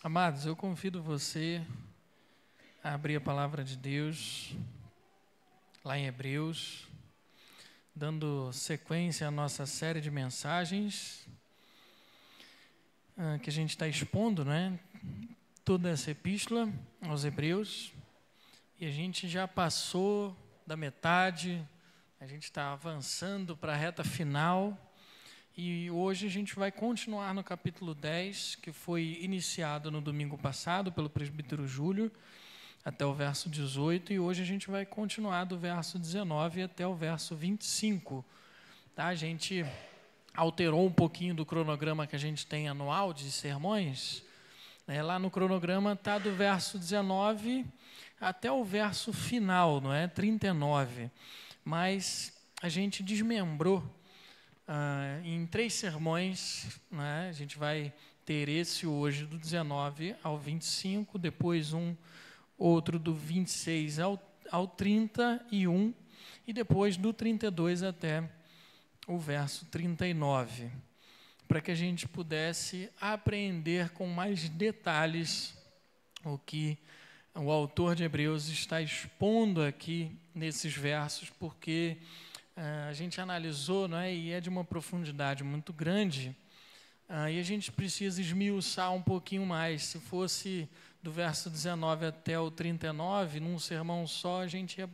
Amados, eu convido você a abrir a palavra de Deus lá em Hebreus, dando sequência à nossa série de mensagens que a gente está expondo, né? Toda essa epístola aos Hebreus, e a gente já passou da metade, a gente está avançando para a reta final, e hoje a gente vai continuar no capítulo 10, que foi iniciado no domingo passado pelo presbítero Júlio, até o verso 18, e hoje a gente vai continuar do verso 19 até o verso 25. Tá? A gente alterou um pouquinho do cronograma que a gente tem anual de sermões. Lá no cronograma está do verso 19 até o verso final, não é? 39. Mas a gente desmembrou em 3 sermões, né? A gente vai ter esse hoje do 19 ao 25, depois outro do 26 ao 31, e depois do 32 até o verso 39, para que a gente pudesse apreender com mais detalhes o que o autor de Hebreus está expondo aqui nesses versos, porque a gente analisou, não é, e é de uma profundidade muito grande, e a gente precisa esmiuçar um pouquinho mais. Se fosse do verso 19 até o 39, num sermão só, a gente ia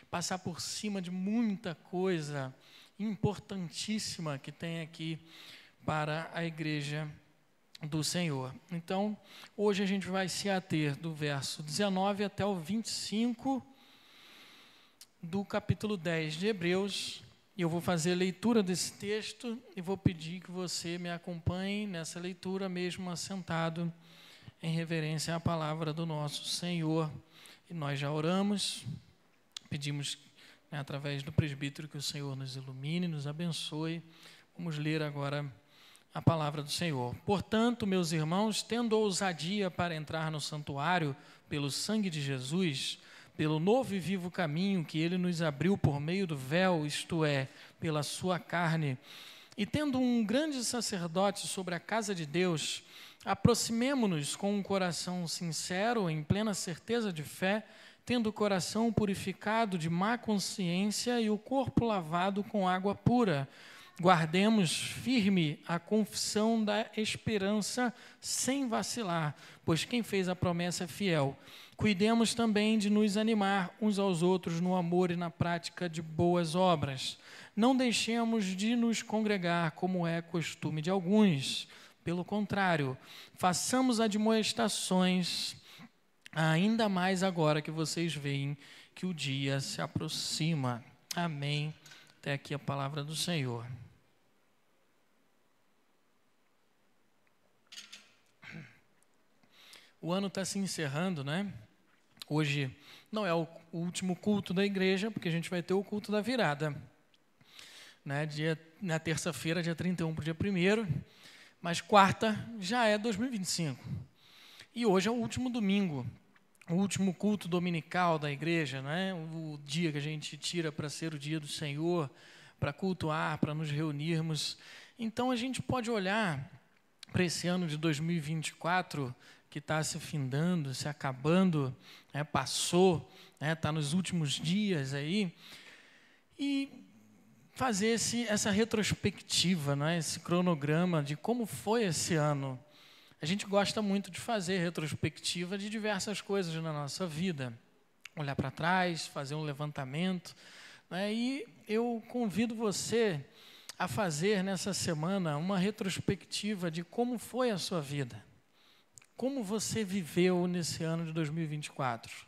passar por cima de muita coisa importantíssima que tem aqui para a igreja do Senhor. Então, hoje a gente vai se ater do verso 19 até o 25 do capítulo 10 de Hebreus, e eu vou fazer a leitura desse texto e vou pedir que você me acompanhe nessa leitura, mesmo assentado em reverência à palavra do nosso Senhor. E nós já oramos, pedimos, né, através do presbítero, que o Senhor nos ilumine, nos abençoe. Vamos ler agora a palavra do Senhor. Portanto, meus irmãos, tendo ousadia para entrar no santuário pelo sangue de Jesus, pelo novo e vivo caminho que ele nos abriu por meio do véu, isto é, pela sua carne, e tendo um grande sacerdote sobre a casa de Deus, aproximemo-nos com um coração sincero, em plena certeza de fé, tendo o coração purificado de má consciência e o corpo lavado com água pura. Guardemos firme a confissão da esperança sem vacilar, pois quem fez a promessa é fiel. Cuidemos também de nos animar uns aos outros no amor e na prática de boas obras. Não deixemos de nos congregar, como é costume de alguns. Pelo contrário, façamos admoestações, ainda mais agora que vocês veem que o dia se aproxima. Amém. Até aqui a palavra do Senhor. O ano está se encerrando, né? Hoje não é o último culto da igreja, porque a gente vai ter o culto da virada, né? Na terça-feira, dia 31 para o dia 1º, mas quarta já é 2025. E hoje é o último domingo, o último culto dominical da igreja, né? O dia que a gente tira para ser o dia do Senhor, para cultuar, para nos reunirmos. Então a gente pode olhar para esse ano de 2024, que está se findando, se acabando, né, passou, está nos últimos dias aí, e fazer essa retrospectiva, né, esse cronograma de como foi esse ano. A gente gosta muito de fazer retrospectiva de diversas coisas na nossa vida, olhar para trás, fazer um levantamento, né, e eu convido você a fazer nessa semana uma retrospectiva de como foi a sua vida. Como você viveu nesse ano de 2024?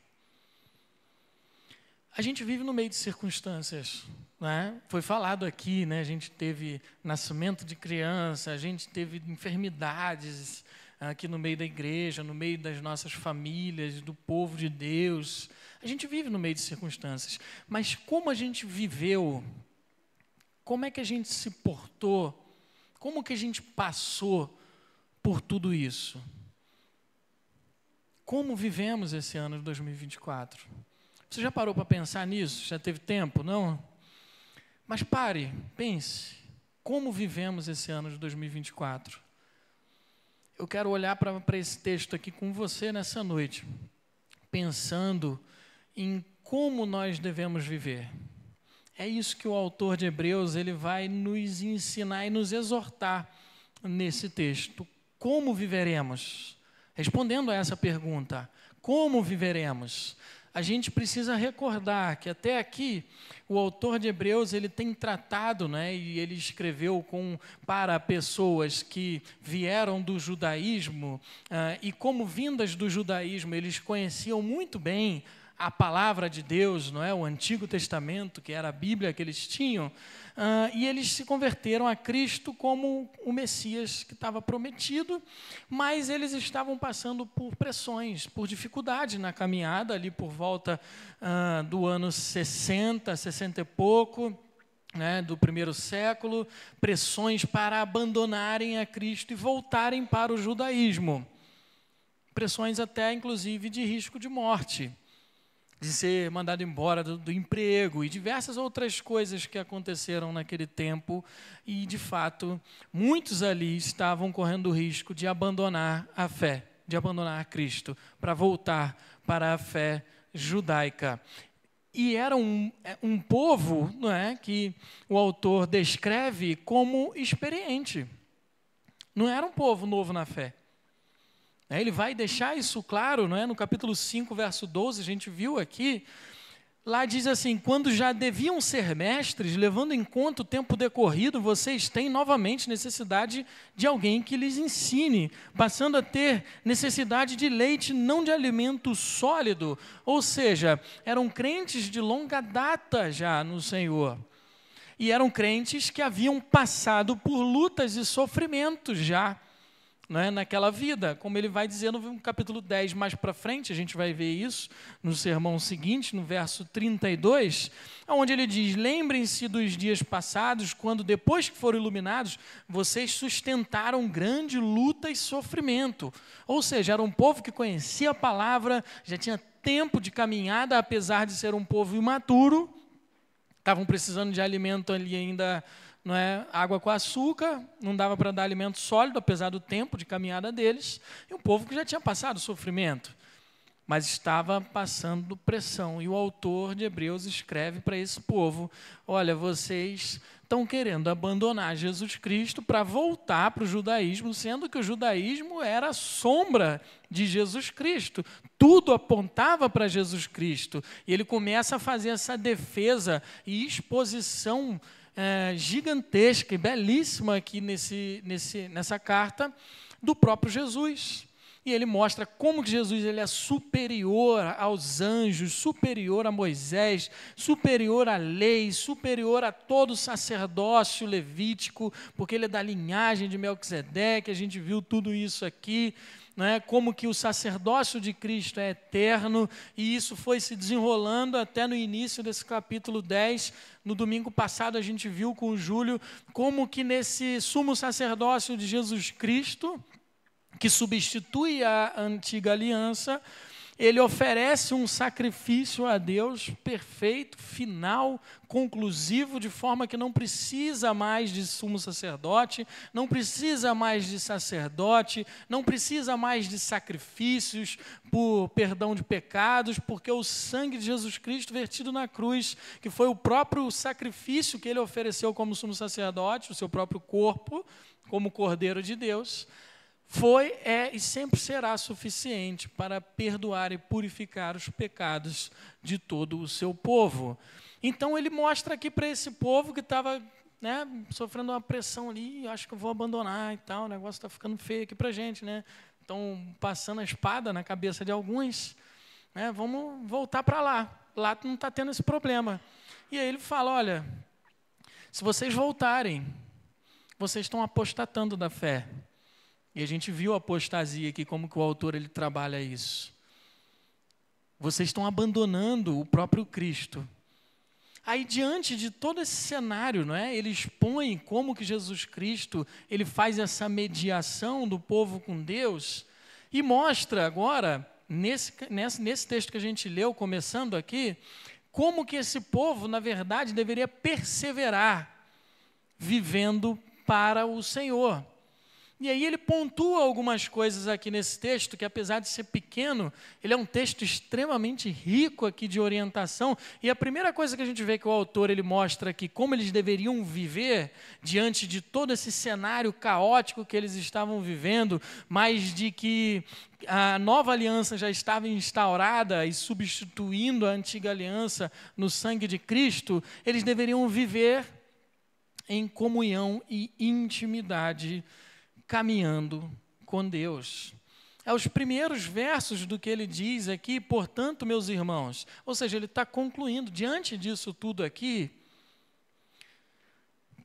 A gente vive no meio de circunstâncias, né? Foi falado aqui, né? A gente teve nascimento de criança, a gente teve enfermidades aqui no meio da igreja, no meio das nossas famílias, do povo de Deus. A gente vive no meio de circunstâncias. Mas como a gente viveu? Como é que a gente se portou? Como que a gente passou por tudo isso? Como vivemos esse ano de 2024? Você já parou para pensar nisso? Já teve tempo, não? Mas pare, pense. Como vivemos esse ano de 2024? eu quero olhar para esse texto aqui com você nessa noite, pensando em como nós devemos viver. É isso que o autor de Hebreus ele vai nos ensinar e nos exortar nesse texto. Como viveremos? Respondendo a essa pergunta, como viveremos? A gente precisa recordar que até aqui o autor de Hebreus ele tem tratado, né, e ele escreveu para pessoas que vieram do judaísmo e como vindas do judaísmo eles conheciam muito bem a palavra de Deus, não é? O Antigo Testamento, que era a Bíblia que eles tinham, e eles se converteram a Cristo como o Messias que estava prometido, mas eles estavam passando por pressões, por dificuldade na caminhada, ali por volta do ano 60, 60 e pouco, né, do primeiro século, pressões para abandonarem a Cristo e voltarem para o judaísmo. Pressões até, inclusive, de risco de morte, de ser mandado embora do emprego e diversas outras coisas que aconteceram naquele tempo e, de fato, muitos ali estavam correndo o risco de abandonar a fé, de abandonar Cristo, para voltar para a fé judaica. E era um povo, não é, que o autor descreve como experiente. Não era um povo novo na fé. Ele vai deixar isso claro, não é? No capítulo 5, verso 12, a gente viu aqui, lá diz assim, quando já deviam ser mestres, levando em conta o tempo decorrido, vocês têm novamente necessidade de alguém que lhes ensine, passando a ter necessidade de leite, não de alimento sólido, ou seja, eram crentes de longa data já no Senhor. E eram crentes que haviam passado por lutas e sofrimentos já, né, naquela vida, como ele vai dizer no capítulo 10, mais para frente, a gente vai ver isso no sermão seguinte, no verso 32, onde ele diz, lembrem-se dos dias passados, quando depois que foram iluminados, vocês sustentaram grande luta e sofrimento, ou seja, era um povo que conhecia a palavra, já tinha tempo de caminhada, apesar de ser um povo imaturo, estavam precisando de alimento ali ainda, não é, água com açúcar, não dava para dar alimento sólido, apesar do tempo de caminhada deles, e um povo que já tinha passado sofrimento, mas estava passando pressão, e o autor de Hebreus escreve para esse povo, olha, vocês estão querendo abandonar Jesus Cristo para voltar para o judaísmo, sendo que o judaísmo era a sombra de Jesus Cristo, tudo apontava para Jesus Cristo, e ele começa a fazer essa defesa e exposição gigantesca e belíssima aqui nessa carta do próprio Jesus. E ele mostra como que Jesus ele é superior aos anjos, superior a Moisés, superior à lei, superior a todo o sacerdócio levítico, porque ele é da linhagem de Melquisedeque, a gente viu tudo isso aqui, né? Como que o sacerdócio de Cristo é eterno, e isso foi se desenrolando até no início desse capítulo 10, no domingo passado a gente viu com o Júlio, como que nesse sumo sacerdócio de Jesus Cristo, que substitui a antiga aliança, ele oferece um sacrifício a Deus perfeito, final, conclusivo, de forma que não precisa mais de sumo sacerdote, não precisa mais de sacerdote, não precisa mais de sacrifícios por perdão de pecados, porque o sangue de Jesus Cristo vertido na cruz, que foi o próprio sacrifício que ele ofereceu como sumo sacerdote, o seu próprio corpo, como Cordeiro de Deus, foi, é e sempre será suficiente para perdoar e purificar os pecados de todo o seu povo. Então ele mostra aqui para esse povo que estava, né, sofrendo uma pressão ali, acho que eu vou abandonar e tal, o negócio está ficando feio aqui para a gente, né? Estão passando a espada na cabeça de alguns, né? Vamos voltar para lá, lá não está tendo esse problema. E aí ele fala, olha, se vocês voltarem, vocês estão apostatando da fé. E a gente viu a apostasia aqui, como que o autor ele trabalha isso. Vocês estão abandonando o próprio Cristo. Aí, diante de todo esse cenário, não é? Ele expõe como que Jesus Cristo ele faz essa mediação do povo com Deus e mostra agora, nesse texto que a gente leu, começando aqui, como que esse povo, na verdade, deveria perseverar vivendo para o Senhor. E aí ele pontua algumas coisas aqui nesse texto, que apesar de ser pequeno, ele é um texto extremamente rico aqui de orientação. E a primeira coisa que a gente vê que o autor ele mostra aqui, como eles deveriam viver diante de todo esse cenário caótico que eles estavam vivendo, mas de que a nova aliança já estava instaurada e substituindo a antiga aliança no sangue de Cristo, eles deveriam viver em comunhão e intimidade, caminhando com Deus. É os primeiros versos do que ele diz aqui, portanto, meus irmãos. Ou seja, ele está concluindo, diante disso tudo aqui,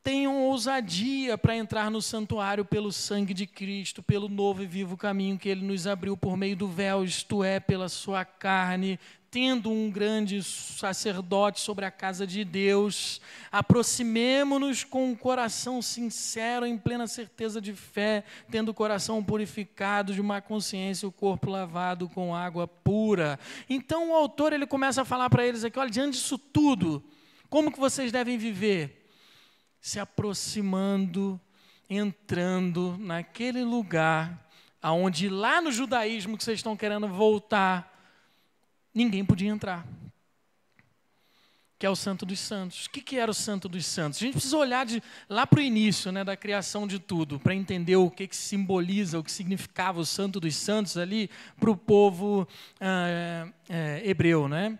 tenham ousadia para entrar no santuário pelo sangue de Cristo, pelo novo e vivo caminho que ele nos abriu por meio do véu, isto é, pela sua carne, tendo um grande sacerdote sobre a casa de Deus. Aproximemo-nos com um coração sincero, em plena certeza de fé, tendo o coração purificado, de uma consciência, o corpo lavado com água pura. Então o autor ele começa a falar para eles aqui, olha, diante disso tudo, como que vocês devem viver? Se aproximando, entrando naquele lugar, aonde lá no judaísmo que vocês estão querendo voltar, ninguém podia entrar, que é o Santo dos Santos. O que era o Santo dos Santos? A gente precisa olhar lá para o início, né, da criação de tudo, para entender o que simboliza, o que significava o Santo dos Santos ali para o povo hebreu. Né?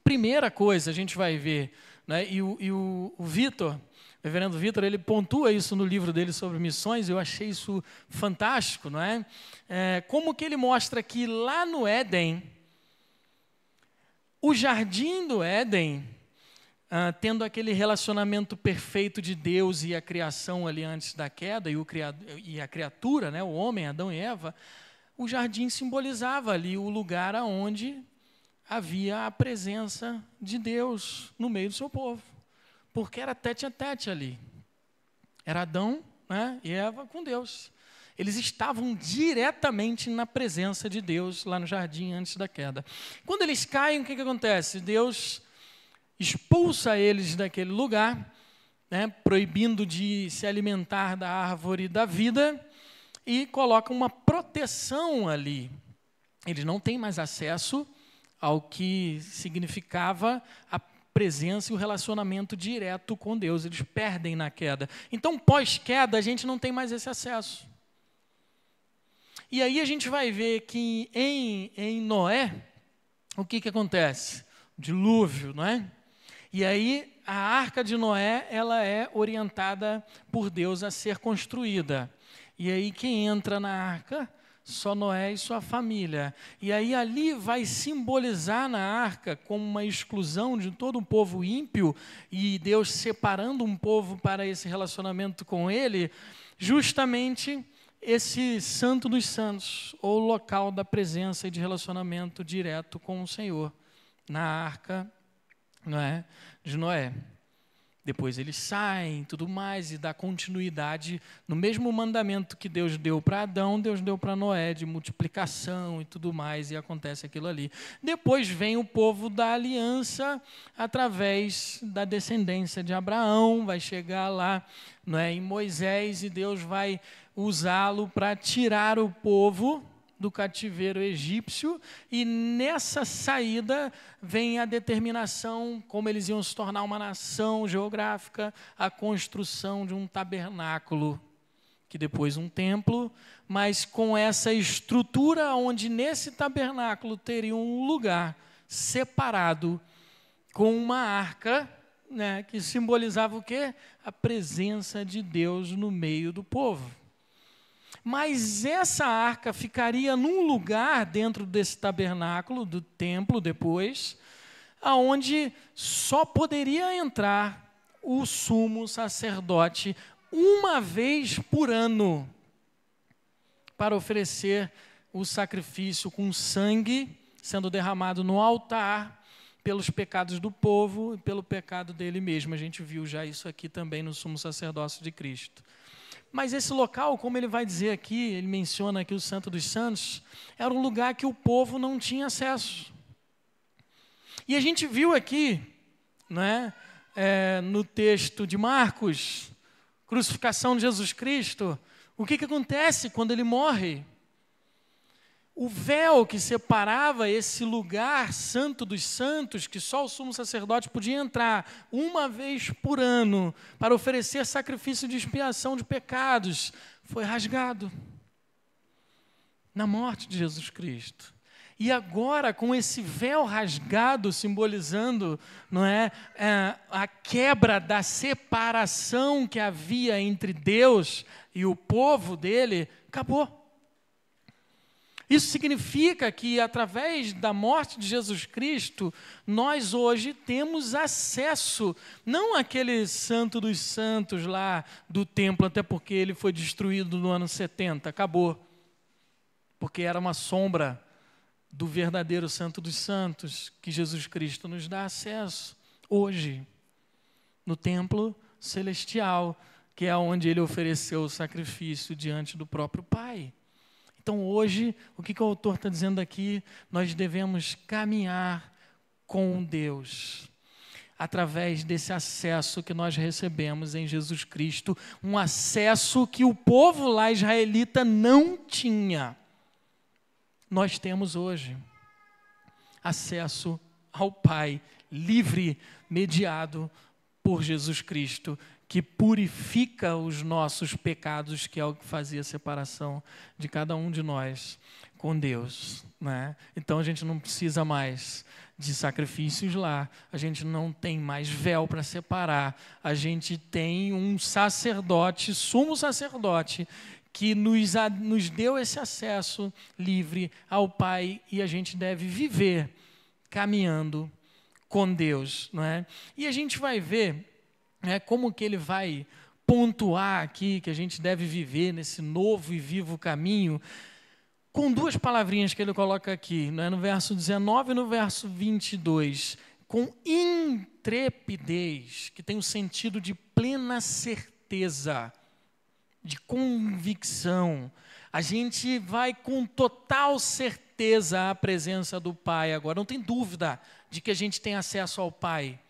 Primeira coisa, a gente vai ver, né, e o Vitor, o reverendo Vitor, ele pontua isso no livro dele sobre missões, eu achei isso fantástico, não é? Como que ele mostra que lá no Éden, o jardim do Éden, tendo aquele relacionamento perfeito de Deus e a criação ali antes da queda, e a criatura, né, o homem, Adão e Eva, o jardim simbolizava ali o lugar onde havia a presença de Deus no meio do seu povo. Porque era tete a tete ali. Era Adão, né, e Eva com Deus. Eles estavam diretamente na presença de Deus lá no jardim antes da queda. Quando eles caem, o que acontece? Deus expulsa eles daquele lugar, né, proibindo de se alimentar da árvore da vida e coloca uma proteção ali. Eles não têm mais acesso ao que significava a presença e o relacionamento direto com Deus. Eles perdem na queda. Então, pós-queda, a gente não tem mais esse acesso. E aí a gente vai ver que em Noé, o que acontece? Dilúvio, não é? E aí a arca de Noé, ela é orientada por Deus a ser construída. E aí quem entra na arca? Só Noé e sua família. E aí ali vai simbolizar na arca como uma exclusão de todo um povo ímpio e Deus separando um povo para esse relacionamento com ele, justamente esse Santo dos Santos, ou local da presença e de relacionamento direto com o Senhor, na arca, não é, de Noé. Depois eles saem, tudo mais, e dá continuidade no mesmo mandamento que Deus deu para Adão, Deus deu para Noé, de multiplicação e tudo mais, e acontece aquilo ali. Depois vem o povo da aliança, através da descendência de Abraão, vai chegar lá, não é, em Moisés, e Deus vai usá-lo para tirar o povo do cativeiro egípcio, e nessa saída vem a determinação, como eles iam se tornar uma nação geográfica, a construção de um tabernáculo, que depois um templo, mas com essa estrutura onde nesse tabernáculo teria um lugar separado com uma arca, né, que simbolizava o quê? A presença de Deus no meio do povo. Mas essa arca ficaria num lugar dentro desse tabernáculo, do templo depois, aonde só poderia entrar o sumo sacerdote uma vez por ano, para oferecer o sacrifício com sangue sendo derramado no altar pelos pecados do povo e pelo pecado dele mesmo. A gente viu já isso aqui também no sumo sacerdócio de Cristo. Mas esse local, como ele vai dizer aqui, ele menciona aqui o Santo dos Santos, era um lugar que o povo não tinha acesso. E a gente viu aqui, né, no texto de Marcos, crucificação de Jesus Cristo, O que acontece quando ele morre? O véu que separava esse lugar santo dos santos, que só o sumo sacerdote podia entrar uma vez por ano para oferecer sacrifício de expiação de pecados, foi rasgado na morte de Jesus Cristo. E agora, com esse véu rasgado, simbolizando, não é, a quebra da separação que havia entre Deus e o povo dele, acabou. Isso significa que, através da morte de Jesus Cristo, nós hoje temos acesso, não àquele santo dos santos lá do templo, até porque ele foi destruído no ano 70, acabou. Porque era uma sombra do verdadeiro santo dos santos, que Jesus Cristo nos dá acesso hoje, no templo celestial, que é onde ele ofereceu o sacrifício diante do próprio Pai. Então hoje, o que o autor está dizendo aqui? Nós devemos caminhar com Deus, através desse acesso que nós recebemos em Jesus Cristo, um acesso que o povo lá israelita não tinha. Nós temos hoje acesso ao Pai, livre, mediado por Jesus Cristo, que purifica os nossos pecados, que é o que fazia a separação de cada um de nós com Deus, né? Então a gente não precisa mais de sacrifícios lá, a gente não tem mais véu para separar, a gente tem um sacerdote, sumo sacerdote, que nos deu esse acesso livre ao Pai, e a gente deve viver caminhando com Deus, não é? E a gente vai ver como que ele vai pontuar aqui que a gente deve viver nesse novo e vivo caminho, com duas palavrinhas que ele coloca aqui, no verso 19 e no verso 22, com intrepidez, que tem o sentido de plena certeza, de convicção. A gente vai com total certeza à presença do Pai agora, não tem dúvida de que a gente tem acesso ao Pai.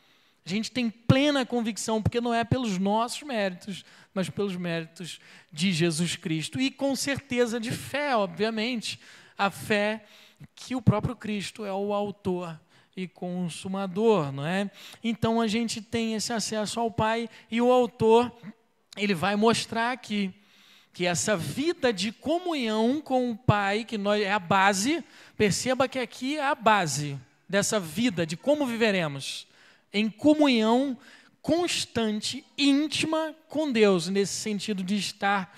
A gente tem plena convicção, porque não é pelos nossos méritos, mas pelos méritos de Jesus Cristo. E com certeza de fé, obviamente, a fé que o próprio Cristo é o autor e consumador, não é? Então a gente tem esse acesso ao Pai, e o autor, ele vai mostrar aqui que essa vida de comunhão com o Pai, que é a base, perceba que aqui é a base dessa vida, de como viveremos em comunhão constante, íntima com Deus, nesse sentido de estar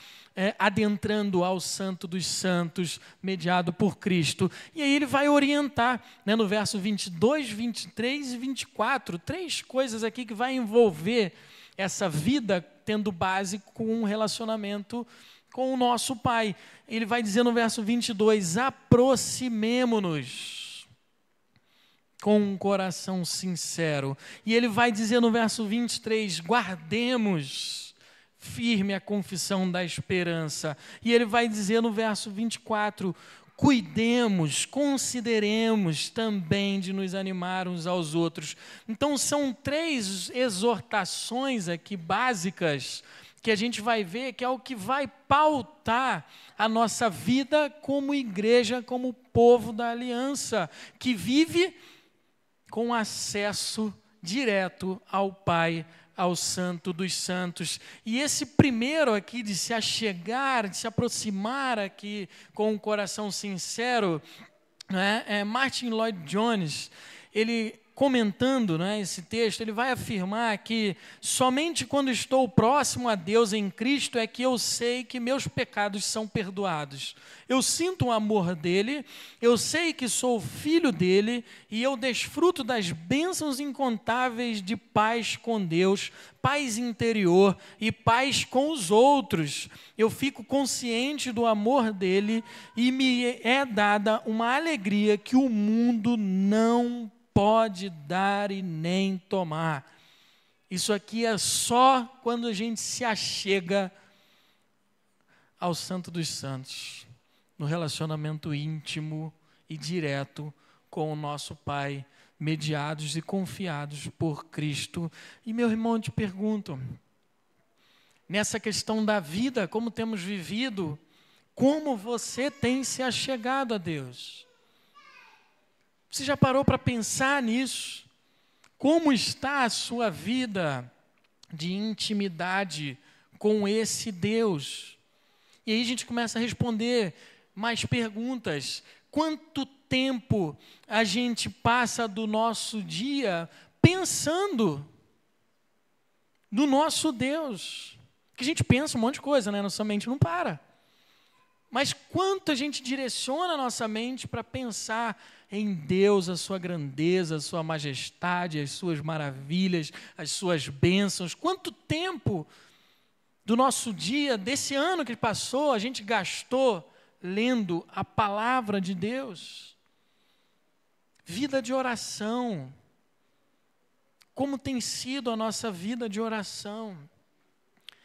adentrando ao Santo dos Santos, mediado por Cristo. E aí ele vai orientar, no verso 22, 23 e 24, três coisas aqui que vai envolver essa vida tendo base com um relacionamento com o nosso Pai. Ele vai dizer no verso 22, aproximemo-nos com um coração sincero. E ele vai dizer no verso 23, guardemos firme a confissão da esperança. E ele vai dizer no verso 24, cuidemos, consideremos também de nos animar uns aos outros. Então são três exortações aqui básicas que a gente vai ver que é o que vai pautar a nossa vida como igreja, como povo da aliança, que vive com acesso direto ao Pai, ao Santo dos Santos. E esse primeiro aqui de se achegar, de se aproximar aqui com um coração sincero, Martin Lloyd Jones, ele comentando esse texto, ele vai afirmar que somente quando estou próximo a Deus em Cristo é que eu sei que meus pecados são perdoados. Eu sinto o amor dele, eu sei que sou filho dele e eu desfruto das bênçãos incontáveis de paz com Deus, paz interior e paz com os outros. Eu fico consciente do amor dele e me é dada uma alegria que o mundo não pode dar e nem tomar. Isso aqui é só quando a gente se achega ao Santo dos Santos, no relacionamento íntimo e direto com o nosso Pai, mediados e confiados por Cristo. E meu irmão, eu te pergunto, nessa questão da vida, como temos vivido, como você tem se achegado a Deus. Você já parou para pensar nisso? Como está a sua vida de intimidade com esse Deus? E aí a gente começa a responder mais perguntas. Quanto tempo a gente passa do nosso dia pensando no nosso Deus? Que a gente pensa um monte de coisa, né? Nossa mente não para. Mas quanto a gente direciona a nossa mente para pensar em Deus, a sua grandeza, a sua majestade, as suas maravilhas, as suas bênçãos? Quanto tempo do nosso dia, desse ano que passou, a gente gastou lendo a palavra de Deus? Vida de oração. Como tem sido a nossa vida de oração?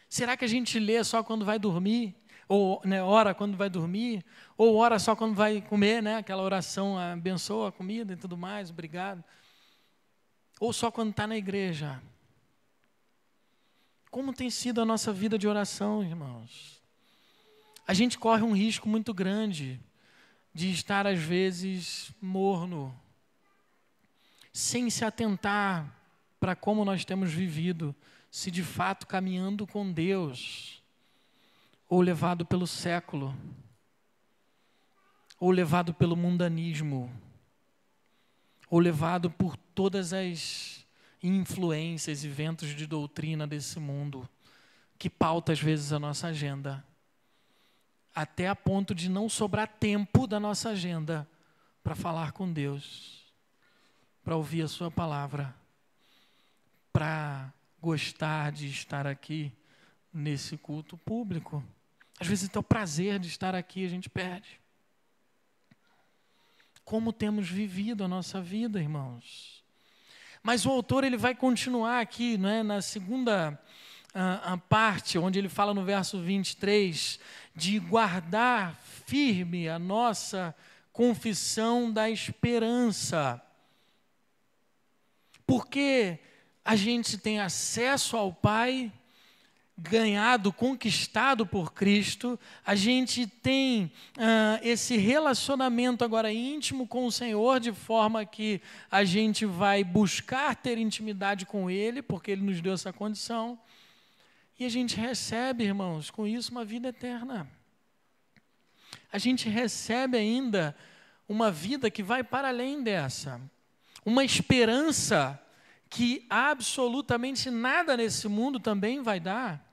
Será que a gente lê só quando vai dormir? Ou ora quando vai dormir? Ou ora só quando vai comer, né? Aquela oração, abençoa a comida e tudo mais, obrigado. Ou só quando está na igreja? Como tem sido a nossa vida de oração, irmãos? A gente corre um risco muito grande de estar, às vezes, morno, sem se atentar para como nós temos vivido, se de fato caminhando com Deus, ou levado pelo século, ou levado pelo mundanismo, ou levado por todas as influências e ventos de doutrina desse mundo, que pauta às vezes a nossa agenda, até a ponto de não sobrar tempo da nossa agenda para falar com Deus, para ouvir a sua palavra, para gostar de estar aqui nesse culto público. Às vezes até o prazer de estar aqui a gente perde. Como temos vivido a nossa vida, irmãos? Mas o autor ele vai continuar aqui, né, na segunda a parte, onde ele fala no verso 23, de guardar firme a nossa confissão da esperança. Porque a gente tem acesso ao Pai, ganhado, conquistado por Cristo, a gente tem esse relacionamento agora íntimo com o Senhor, de forma que a gente vai buscar ter intimidade com Ele, porque Ele nos deu essa condição, e a gente recebe, irmãos, com isso uma vida eterna. A gente recebe ainda uma vida que vai para além dessa, uma esperança que absolutamente nada nesse mundo também vai dar.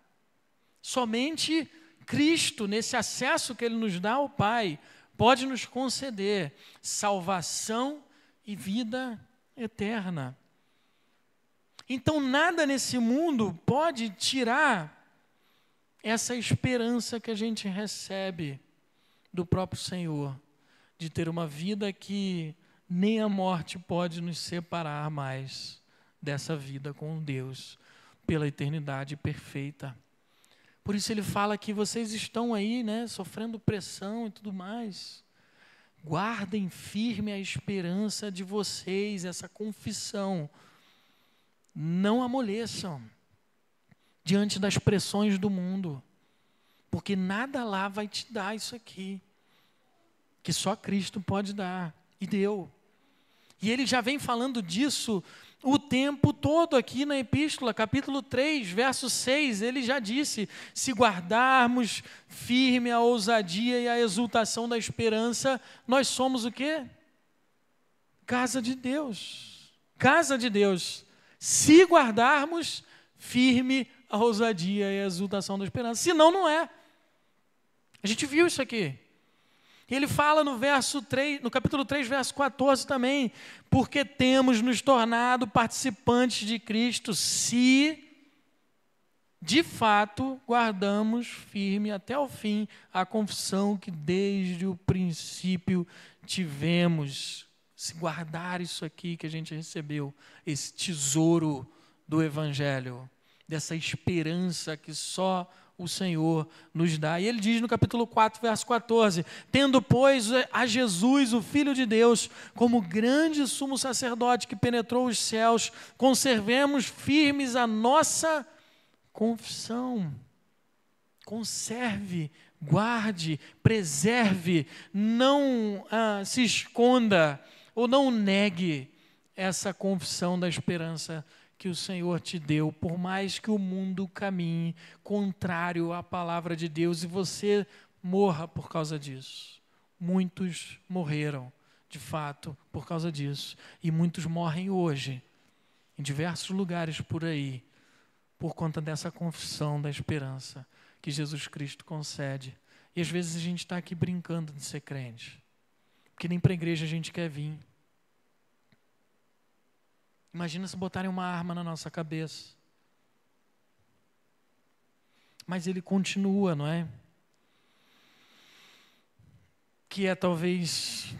Somente Cristo, nesse acesso que Ele nos dá ao Pai, pode nos conceder salvação e vida eterna. Então, nada nesse mundo pode tirar essa esperança que a gente recebe do próprio Senhor, de ter uma vida que nem a morte pode nos separar mais dessa vida com Deus, pela eternidade perfeita. Por isso ele fala que vocês estão aí, né, sofrendo pressão e tudo mais. Guardem firme a esperança de vocês, essa confissão. Não amoleçam diante das pressões do mundo, porque nada lá vai te dar isso aqui, que só Cristo pode dar, e deu. E ele já vem falando disso o tempo todo aqui na epístola, capítulo 3, verso 6, ele já disse, se guardarmos firme a ousadia e a exultação da esperança, nós somos o quê? Casa de Deus. Casa de Deus. Se guardarmos firme a ousadia e a exultação da esperança. Senão, não é. A gente viu isso aqui. Ele fala no verso 3, no capítulo 3, verso 14 também, porque temos nos tornado participantes de Cristo, se de fato guardamos firme até o fim a confissão que desde o princípio tivemos. Se guardar isso aqui que a gente recebeu, esse tesouro do Evangelho, dessa esperança que só o Senhor nos dá. E ele diz no capítulo 4, verso 14, tendo, pois, a Jesus, o Filho de Deus, como grande sumo sacerdote que penetrou os céus, conservemos firmes a nossa confissão. Conserve, guarde, preserve, não se esconda ou não negue essa confissão da esperança que o Senhor te deu, por mais que o mundo caminhe contrário à palavra de Deus e você morra por causa disso. Muitos morreram, de fato, por causa disso. E muitos morrem hoje, em diversos lugares por aí, por conta dessa confissão da esperança que Jesus Cristo concede. E às vezes a gente está aqui brincando de ser crente, porque nem para a igreja a gente quer vir. Imagina se botarem uma arma na nossa cabeça. Mas ele continua, não é? Que é talvez,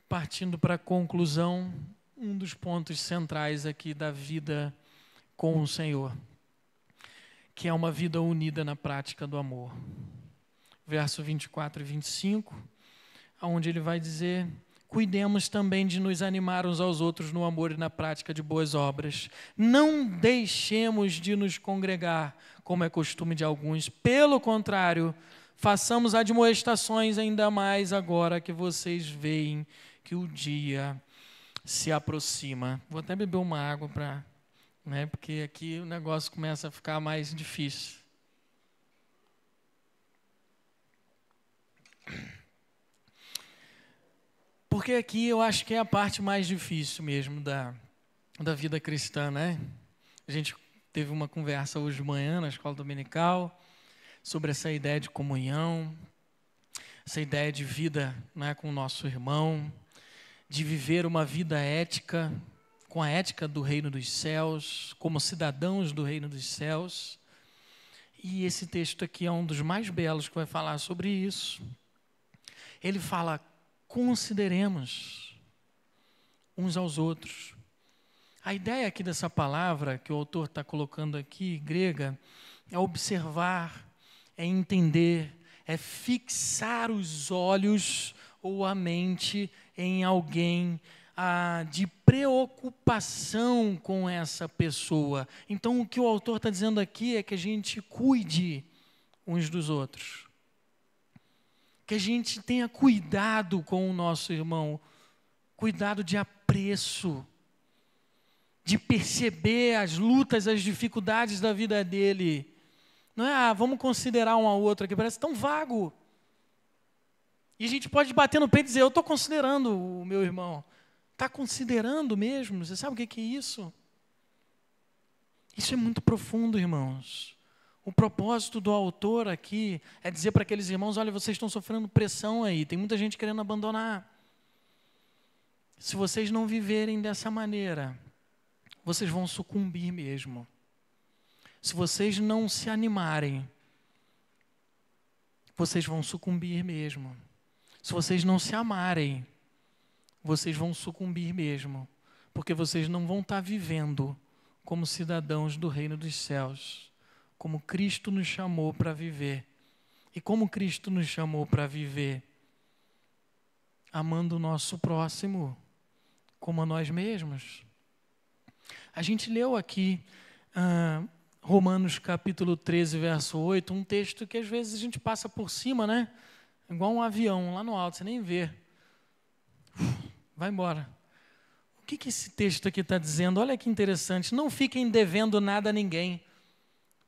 partindo para a conclusão, um dos pontos centrais aqui da vida com o Senhor, que é uma vida unida na prática do amor. Verso 24 e 25, onde ele vai dizer: cuidemos também de nos animar uns aos outros no amor e na prática de boas obras. Não deixemos de nos congregar, como é costume de alguns. Pelo contrário, façamos admoestações ainda mais agora que vocês veem que o dia se aproxima. Vou até beber uma água porque aqui o negócio começa a ficar mais difícil. Porque aqui eu acho que é a parte mais difícil mesmo da vida cristã, né? A gente teve uma conversa hoje de manhã na escola dominical sobre essa ideia de comunhão, essa ideia de vida, né, com o nosso irmão, de viver uma vida ética, com a ética do reino dos céus, como cidadãos do reino dos céus. E esse texto aqui é um dos mais belos que vai falar sobre isso. Ele fala: consideremos uns aos outros. A ideia aqui dessa palavra que o autor está colocando aqui, grega, é observar, é entender, é fixar os olhos ou a mente em alguém, de preocupação com essa pessoa. Então, o que o autor está dizendo aqui é que a gente cuide uns dos outros. Que a gente tenha cuidado com o nosso irmão, cuidado de apreço, de perceber as lutas, as dificuldades da vida dele. Não é, vamos considerar um ao outro aqui, parece tão vago. E a gente pode bater no peito e dizer: eu estou considerando o meu irmão. Está considerando mesmo? Você sabe o que é isso? Isso é muito profundo, irmãos. O propósito do autor aqui é dizer para aqueles irmãos: olha, vocês estão sofrendo pressão aí, tem muita gente querendo abandonar. Se vocês não viverem dessa maneira, vocês vão sucumbir mesmo. Se vocês não se animarem, vocês vão sucumbir mesmo. Se vocês não se amarem, vocês vão sucumbir mesmo. Porque vocês não vão estar vivendo como cidadãos do reino dos céus, como Cristo nos chamou para viver. E como Cristo nos chamou para viver? Amando o nosso próximo como a nós mesmos. A gente leu aqui Romanos capítulo 13, verso 8, um texto que às vezes a gente passa por cima, né? Igual um avião lá no alto, você nem vê. Vai embora. O que esse texto aqui está dizendo? Olha que interessante. Não fiquem devendo nada a ninguém.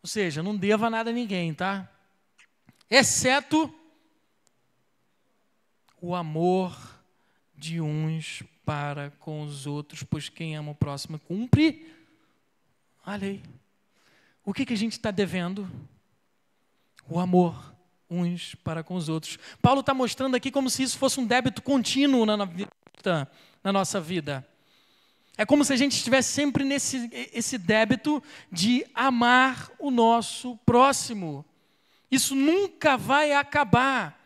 Ou seja, não deva nada a ninguém, tá? Exceto o amor de uns para com os outros, pois quem ama o próximo cumpre a lei. O que a gente está devendo? O amor uns para com os outros. Paulo está mostrando aqui como se isso fosse um débito contínuo na nossa vida. É como se a gente estivesse sempre esse débito de amar o nosso próximo. Isso nunca vai acabar.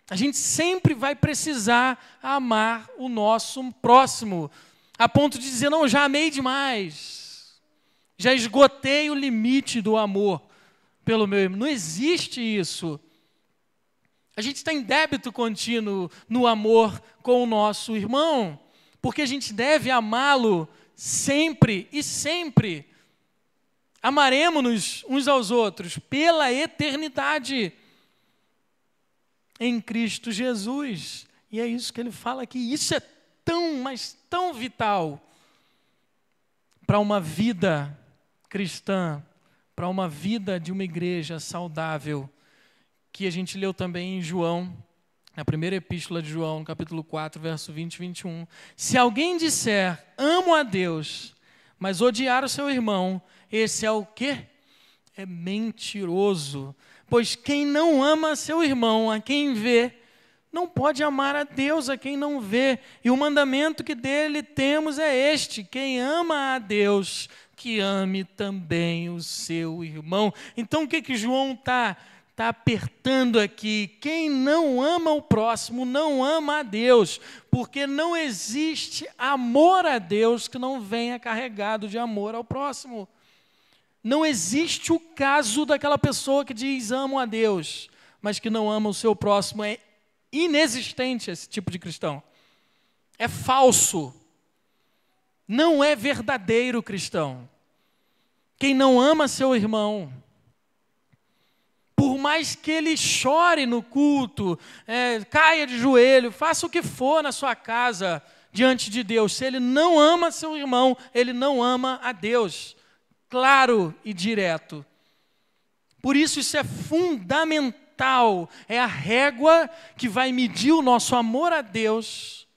A gente sempre vai precisar amar o nosso próximo, a ponto de dizer: não, já amei demais, já esgotei o limite do amor pelo meu irmão. Não existe isso. A gente está em débito contínuo no amor com o nosso irmão, porque a gente deve amá-lo sempre e sempre. Amaremos-nos uns aos outros pela eternidade em Cristo Jesus. E é isso que ele fala aqui. Isso é tão, mas tão vital para uma vida cristã, para uma vida de uma igreja saudável, que a gente leu também em João, na primeira epístola de João, no capítulo 4, verso 20 e 21. Se alguém disser, amo a Deus, mas odiar o seu irmão, esse é o quê? É mentiroso. Pois quem não ama seu irmão, a quem vê, não pode amar a Deus a quem não vê. E o mandamento que dele temos é este: quem ama a Deus, que ame também o seu irmão. Então o que João está apertando aqui? Quem não ama o próximo, não ama a Deus, porque não existe amor a Deus que não venha carregado de amor ao próximo. Não existe o caso daquela pessoa que diz amo a Deus, mas que não ama o seu próximo. É inexistente esse tipo de cristão. É falso. Não é verdadeiro cristão. Quem não ama seu irmão, por mais que ele chore no culto, caia de joelho, faça o que for na sua casa diante de Deus, se ele não ama seu irmão, ele não ama a Deus. Claro e direto. Por isso é fundamental, é a régua que vai medir o nosso amor a Deus,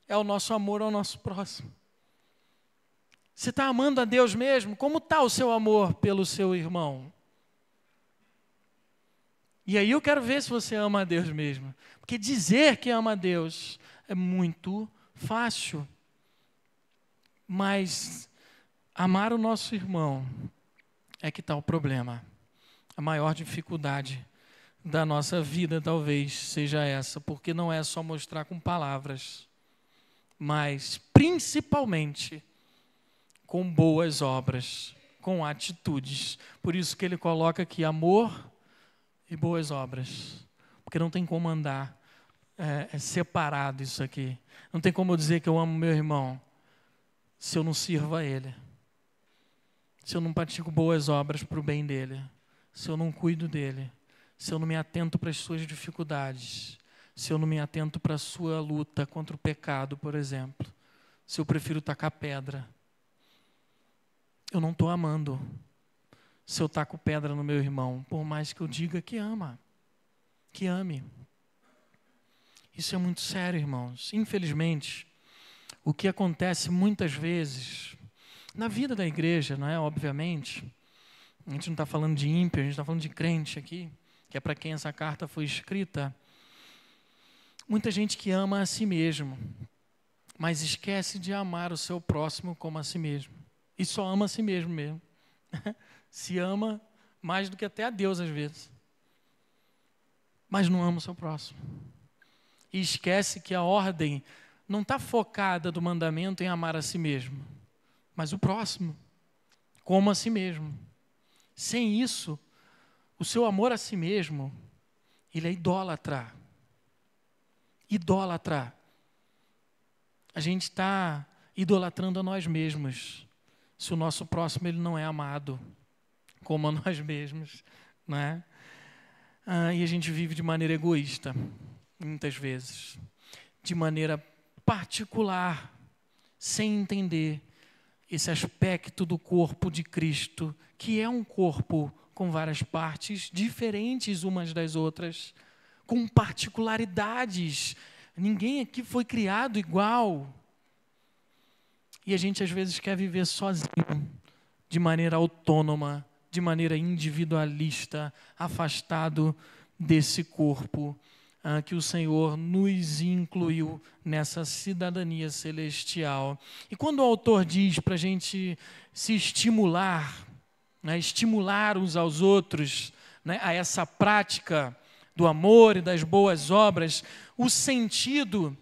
é o nosso amor ao nosso próximo. Você está amando a Deus mesmo? Como está o seu amor pelo seu irmão? E aí eu quero ver se você ama a Deus mesmo. Porque dizer que ama a Deus é muito fácil. Mas amar o nosso irmão é que está o problema. A maior dificuldade da nossa vida talvez seja essa, porque não é só mostrar com palavras, mas principalmente com boas obras, com atitudes. Por isso que ele coloca aqui amor e boas obras, porque não tem como andar separado isso aqui. Não tem como eu dizer que eu amo meu irmão se eu não sirvo a ele, se eu não pratico boas obras para o bem dele, se eu não cuido dele, se eu não me atento para as suas dificuldades, se eu não me atento para a sua luta contra o pecado, por exemplo, se eu prefiro tacar pedra, eu não estou amando. Se eu taco pedra no meu irmão, por mais que eu diga que ama, que ame. Isso é muito sério, irmãos. Infelizmente, o que acontece muitas vezes na vida da igreja, não é? Obviamente, a gente não está falando de ímpio, a gente está falando de crente aqui, que é para quem essa carta foi escrita. Muita gente que ama a si mesmo, mas esquece de amar o seu próximo como a si mesmo. E só ama a si mesmo. Se ama mais do que até a Deus às vezes. Mas não ama o seu próximo. E esquece que a ordem não está focada do mandamento em amar a si mesmo, mas o próximo, como a si mesmo. Sem isso, o seu amor a si mesmo, ele é idólatra. Idólatra. A gente está idolatrando a nós mesmos, se o nosso próximo ele não é amado como a nós mesmos, não é? E a gente vive de maneira egoísta, muitas vezes, de maneira particular, sem entender esse aspecto do corpo de Cristo, que é um corpo com várias partes diferentes umas das outras, com particularidades. Ninguém aqui foi criado igual. E a gente às vezes quer viver sozinho, de maneira autônoma, de maneira individualista, afastado desse corpo que o Senhor nos incluiu nessa cidadania celestial. E quando o autor diz para a gente se estimular, né, estimular uns aos outros, né, a essa prática do amor e das boas obras, o sentido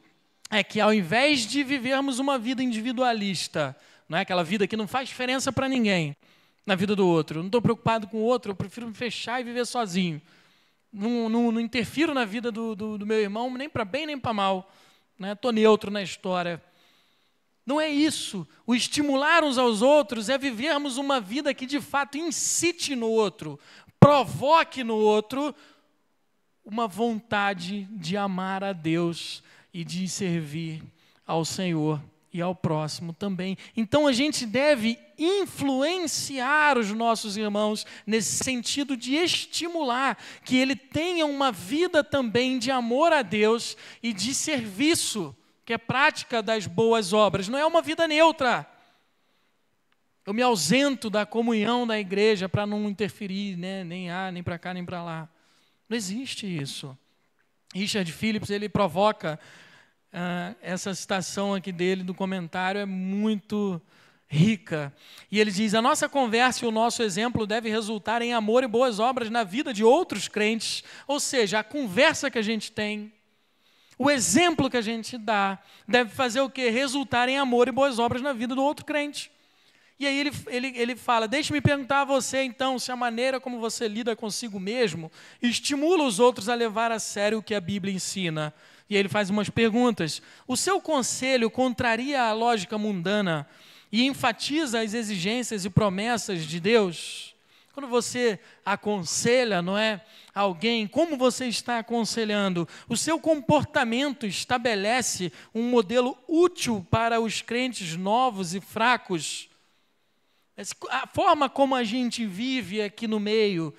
é que ao invés de vivermos uma vida individualista, não é aquela vida que não faz diferença para ninguém na vida do outro, eu não estou preocupado com o outro, eu prefiro me fechar e viver sozinho. Não interfiro na vida do meu irmão, nem para bem nem para mal. Estou neutro na história. Não é isso. O estimular uns aos outros é vivermos uma vida que de fato incite no outro, provoque no outro uma vontade de amar a Deus e de servir ao Senhor e ao próximo também. Então a gente deve influenciar os nossos irmãos nesse sentido de estimular que ele tenha uma vida também de amor a Deus e de serviço, que é prática das boas obras. Não é uma vida neutra. Eu me ausento da comunhão da igreja para não interferir, né? Nem para cá, nem para lá. Não existe isso. Richard Phillips, ele provoca essa citação aqui dele do comentário, é muito rica. E ele diz: a nossa conversa e o nosso exemplo deve resultar em amor e boas obras na vida de outros crentes. Ou seja, a conversa que a gente tem, o exemplo que a gente dá, deve fazer o quê? Resultar em amor e boas obras na vida do outro crente. E aí ele fala: deixe-me perguntar a você então, se a maneira como você lida consigo mesmo estimula os outros a levar a sério o que a Bíblia ensina. E aí ele faz umas perguntas. O seu conselho contraria a lógica mundana e enfatiza as exigências e promessas de Deus? Quando você aconselha, não é, alguém, como você está aconselhando? O seu comportamento estabelece um modelo útil para os crentes novos e fracos? A forma como a gente vive aqui no meio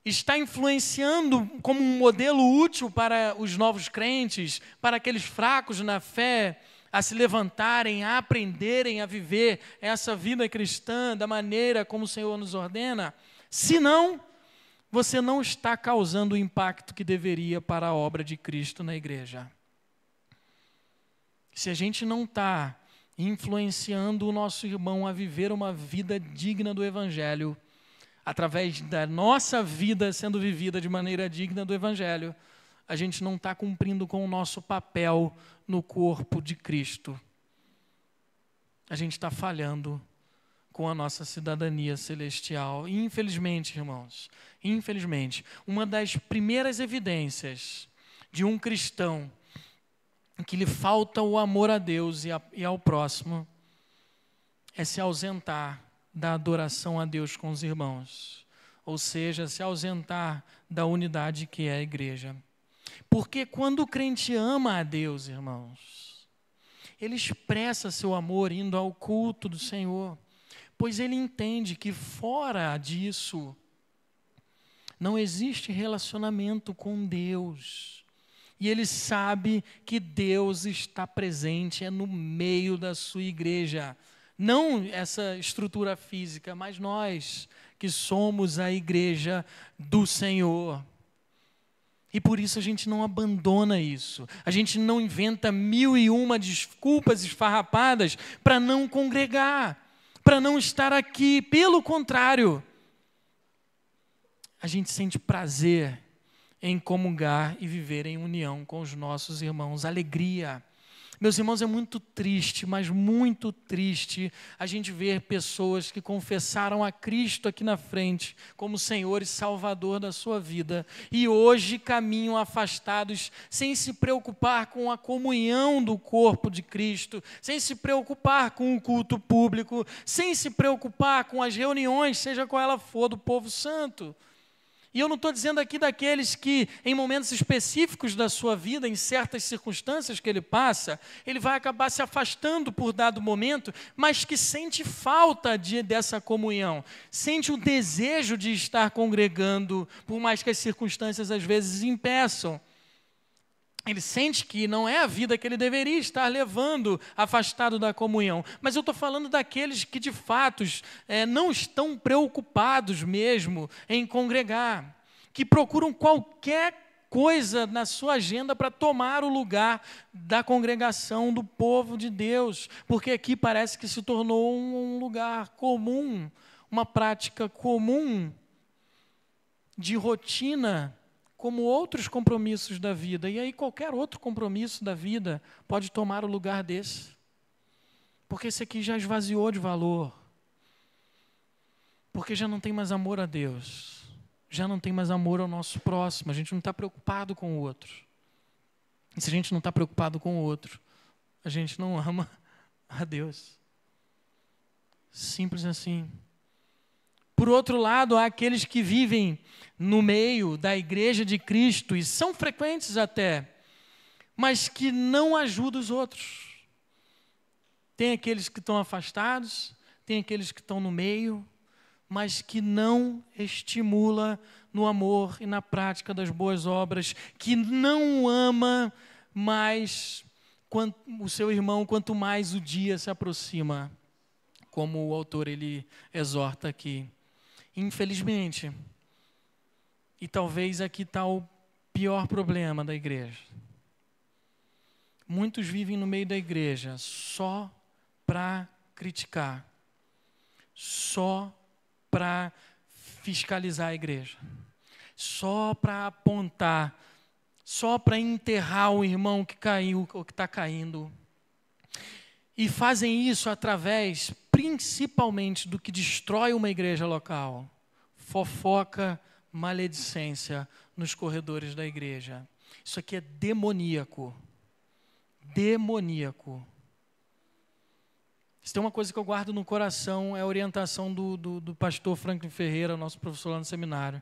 está influenciando como um modelo útil para os novos crentes, para aqueles fracos na fé, a se levantarem, a aprenderem a viver essa vida cristã da maneira como o Senhor nos ordena? Se não, você não está causando o impacto que deveria para a obra de Cristo na igreja. Se a gente não está influenciando o nosso irmão a viver uma vida digna do Evangelho, através da nossa vida sendo vivida de maneira digna do Evangelho, a gente não está cumprindo com o nosso papel no corpo de Cristo. A gente está falhando com a nossa cidadania celestial. E, infelizmente, irmãos, uma das primeiras evidências de um cristão que lhe falta o amor a Deus e ao próximo é se ausentar da adoração a Deus com os irmãos, ou seja, se ausentar da unidade que é a igreja. Porque quando o crente ama a Deus, irmãos, ele expressa seu amor indo ao culto do Senhor, pois ele entende que fora disso não existe relacionamento com Deus. E ele sabe que Deus está presente, é no meio da sua igreja. Não essa estrutura física, mas nós que somos a igreja do Senhor. E por isso a gente não abandona isso. A gente não inventa 1001 desculpas esfarrapadas para não congregar, para não estar aqui. Pelo contrário, a gente sente prazer em comungar e viver em união com os nossos irmãos. Alegria. Meus irmãos, é muito triste, mas muito triste a gente ver pessoas que confessaram a Cristo aqui na frente como Senhor e Salvador da sua vida e hoje caminham afastados sem se preocupar com a comunhão do corpo de Cristo, sem se preocupar com o culto público, sem se preocupar com as reuniões, seja qual ela for, do povo santo. E eu não estou dizendo aqui daqueles que, em momentos específicos da sua vida, em certas circunstâncias que ele passa, ele vai acabar se afastando por dado momento, mas que sente falta dessa comunhão, sente o desejo de estar congregando, por mais que as circunstâncias às vezes impeçam. Ele sente que não é a vida que ele deveria estar levando, afastado da comunhão. Mas eu estou falando daqueles que, de fato, não estão preocupados mesmo em congregar, que procuram qualquer coisa na sua agenda para tomar o lugar da congregação do povo de Deus, porque aqui parece que se tornou um lugar comum, uma prática comum de rotina, como outros compromissos da vida. E aí qualquer outro compromisso da vida pode tomar o lugar desse. Porque esse aqui já esvaziou de valor. Porque já não tem mais amor a Deus. Já não tem mais amor ao nosso próximo. A gente não está preocupado com o outro. E se a gente não está preocupado com o outro, a gente não ama a Deus. Simples assim. Por outro lado, há aqueles que vivem no meio da igreja de Cristo, e são frequentes até, mas que não ajudam os outros. Tem aqueles que estão afastados, tem aqueles que estão no meio, mas que não estimula no amor e na prática das boas obras, que não ama mais o seu irmão, quanto mais o dia se aproxima, como o autor ele exorta aqui. Infelizmente, e talvez aqui está o pior problema da igreja. Muitos vivem no meio da igreja só para criticar, só para fiscalizar a igreja, só para apontar, só para enterrar o irmão que caiu ou que está caindo. E fazem isso através, principalmente, do que destrói uma igreja local. Fofoca, maledicência nos corredores da igreja. Isso aqui é demoníaco. Demoníaco. Se tem uma coisa que eu guardo no coração, é a orientação do pastor Franklin Ferreira, nosso professor lá no seminário.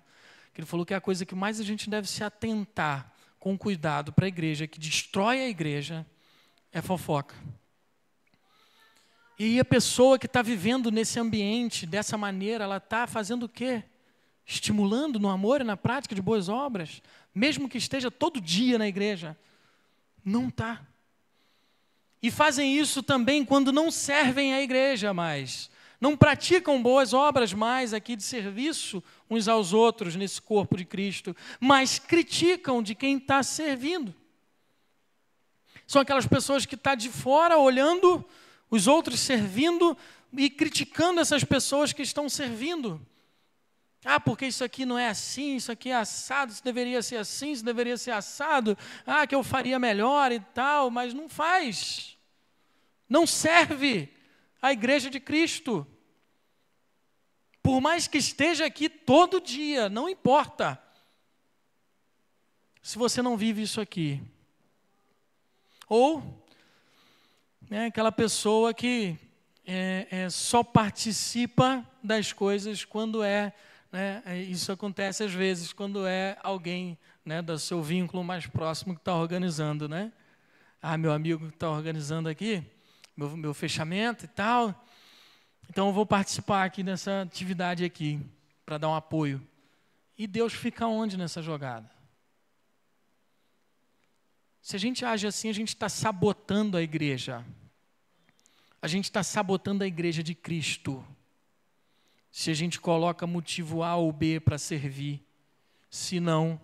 Que ele falou que a coisa que mais a gente deve se atentar com cuidado para a igreja, que destrói a igreja, é fofoca. E a pessoa que está vivendo nesse ambiente, dessa maneira, ela está fazendo o quê? Estimulando no amor e na prática de boas obras, mesmo que esteja todo dia na igreja. Não está. E fazem isso também quando não servem à igreja mais. Não praticam boas obras mais aqui de serviço uns aos outros nesse corpo de Cristo, mas criticam de quem está servindo. São aquelas pessoas que estão de fora olhando os outros servindo e criticando essas pessoas que estão servindo. Ah, porque isso aqui não é assim, isso aqui é assado, isso deveria ser assim, isso deveria ser assado. Ah, que eu faria melhor e tal, mas não faz. Não serve a igreja de Cristo. Por mais que esteja aqui todo dia, não importa. Se você não vive isso aqui. Ou aquela pessoa que só participa das coisas quando isso acontece às vezes, quando é alguém do seu vínculo mais próximo que está organizando, né? Ah, meu amigo que está organizando aqui, meu fechamento e tal, então eu vou participar aqui dessa atividade aqui, para dar um apoio. E Deus fica onde nessa jogada? Se a gente age assim, a gente está sabotando a igreja. A gente está sabotando a igreja de Cristo. Se a gente coloca motivo A ou B para servir. Se não,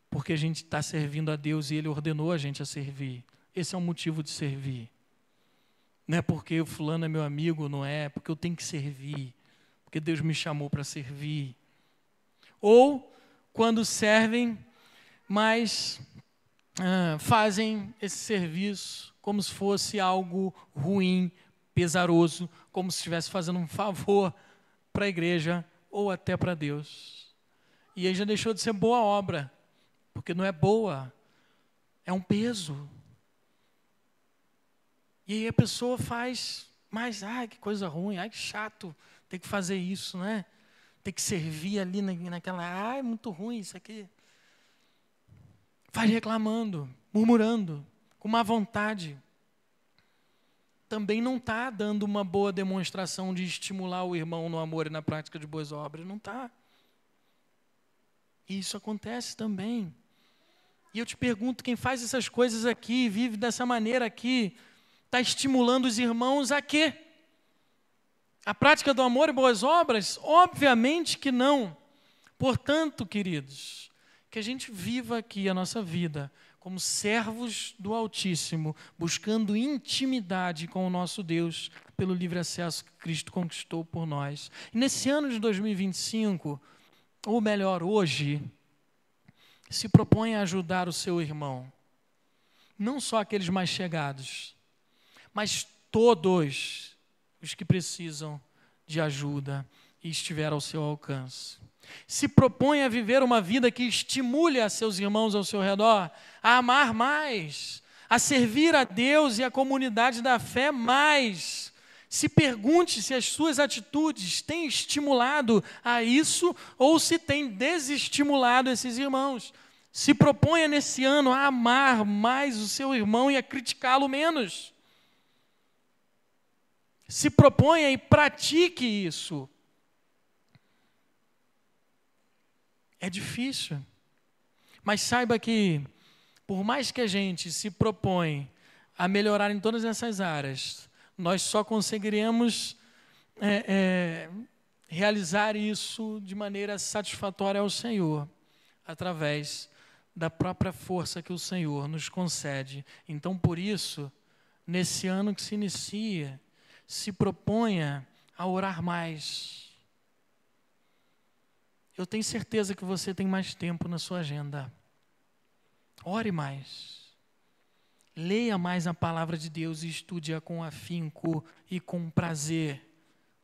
porque a gente está servindo a Deus e Ele ordenou a gente a servir. Esse é o motivo de servir. Não é porque o fulano é meu amigo, não é porque eu tenho que servir. Porque Deus me chamou para servir. Ou, quando servem, mas fazem esse serviço como se fosse algo ruim, pesaroso, como se estivesse fazendo um favor para a igreja ou até para Deus. E aí já deixou de ser boa obra, porque não é boa, é um peso. E aí a pessoa faz, mas que coisa ruim, que chato, tem que fazer isso, né? Tem que servir ali naquela, é muito ruim isso aqui. Vai reclamando, murmurando, com má vontade. Também não está dando uma boa demonstração de estimular o irmão no amor e na prática de boas obras. Não está. E isso acontece também. E eu te pergunto, quem faz essas coisas aqui, vive dessa maneira aqui, está estimulando os irmãos a quê? A prática do amor e boas obras? Obviamente que não. Portanto, queridos, que a gente viva aqui a nossa vida como servos do Altíssimo, buscando intimidade com o nosso Deus, pelo livre acesso que Cristo conquistou por nós. E nesse ano de 2025, ou melhor, hoje, se propõe a ajudar o seu irmão. Não só aqueles mais chegados, mas todos os que precisam de ajuda e estiver ao seu alcance. Se propõe a viver uma vida que estimule a seus irmãos ao seu redor a amar mais, a servir a Deus e a comunidade da fé mais. Se pergunte se as suas atitudes têm estimulado a isso ou se têm desestimulado esses irmãos. Se proponha nesse ano a amar mais o seu irmão e a criticá-lo menos. Se proponha e pratique isso. É difícil, mas saiba que, por mais que a gente se propõe a melhorar em todas essas áreas, nós só conseguiremos realizar isso de maneira satisfatória ao Senhor, através da própria força que o Senhor nos concede. Então, por isso, nesse ano que se inicia, se proponha a orar mais. Eu tenho certeza que você tem mais tempo na sua agenda. Ore mais. Leia mais a palavra de Deus e estude-a com afinco e com prazer.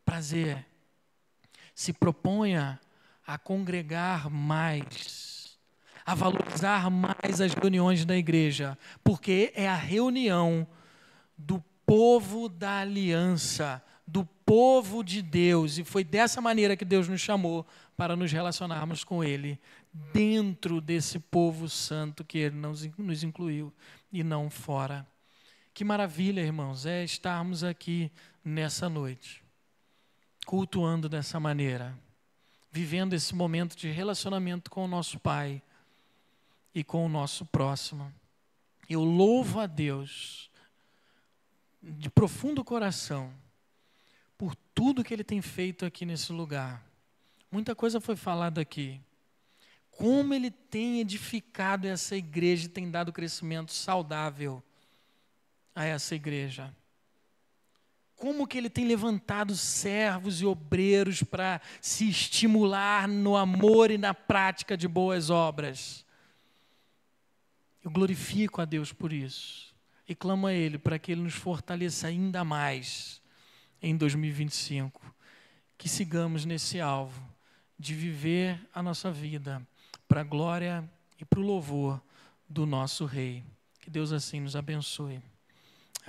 Prazer. Se proponha a congregar mais, a valorizar mais as reuniões da igreja, porque é a reunião do povo da aliança, do povo de Deus, e foi dessa maneira que Deus nos chamou para nos relacionarmos com Ele, dentro desse povo santo que Ele nos incluiu e não fora. Que maravilha, irmãos, é estarmos aqui nessa noite, cultuando dessa maneira, vivendo esse momento de relacionamento com o nosso Pai e com o nosso próximo. Eu louvo a Deus de profundo coração por tudo que Ele tem feito aqui nesse lugar. Muita coisa foi falada aqui. Como Ele tem edificado essa igreja e tem dado crescimento saudável a essa igreja. Como que Ele tem levantado servos e obreiros para se estimular no amor e na prática de boas obras. Eu glorifico a Deus por isso. E clamo a Ele para que Ele nos fortaleça ainda mais em 2025. Que sigamos nesse alvo de viver a nossa vida para a glória e para o louvor do nosso Rei. Que Deus assim nos abençoe.